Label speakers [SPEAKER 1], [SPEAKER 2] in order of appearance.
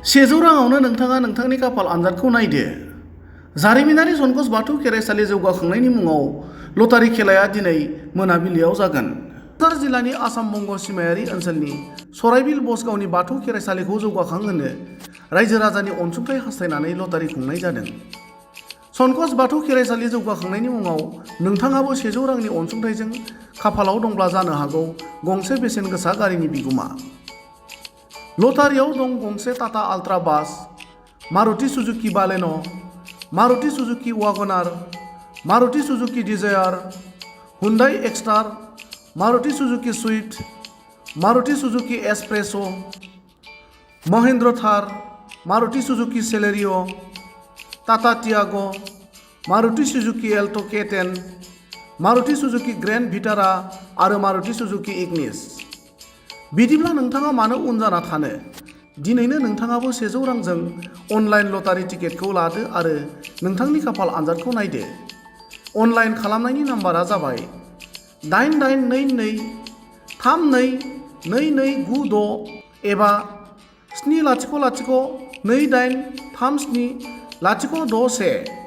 [SPEAKER 1] 100 राङावनो नोंथाङा नोंथांनि खाफाल आनजादखौ नायदो। जारिमिनारि सनकस बाथौ खेराइसालि जौगाखांनायनि मुङाव लटारि खेलाया दिनै मोनाबिलियाव जागोन। क'क्राझार जिल्लानि आसाम बंग सिमायारि ओनसोलनि सराइबिल बसगावनि बाथौ खेराइसालिखौ जौगाखांहोनो रायजो राजानि अनसुंथाइ हास्थायनानै लटारि खुंनाय जादों। सनकस बाथौ खेराइसालि जौगाखांनायनि मुङाव नोंथाङाबो 100 रांनि अनसुंथाइजों खाफालाव दंब्ला जानो हागौ गंसे बेसेन गोसा गारिनि बिगुमा। लटारियाव दं गंसे टाटा आल्ट्रा बास, Maruti Suzuki Baleno', Maruti Suzuki WagonR, Maruti Suzuki Dzire, Hyundai Exter, Maruti Suzuki Swift, Maruti Suzuki S Presso', Mahindra Thar, Maruti Suzuki Celerio', Tata Tiago', Maruti Suzuki Alto' K10, Maruti Suzuki Grand Vitara आरो मारुति सुजुकी इग्निस। बिदिब्ला नोंथाङा मानो उन जाना थानो? दिनैनो नोंथाङाबो 100 रांजों अनलाइन लटारि टिकेटखौ लादो आरो नोंथांनि खाफाल आनजादखौ नायदो। अनलाइन खालामनायनि नाम्बारा जाबाय 8822322296 एबा 70028370661।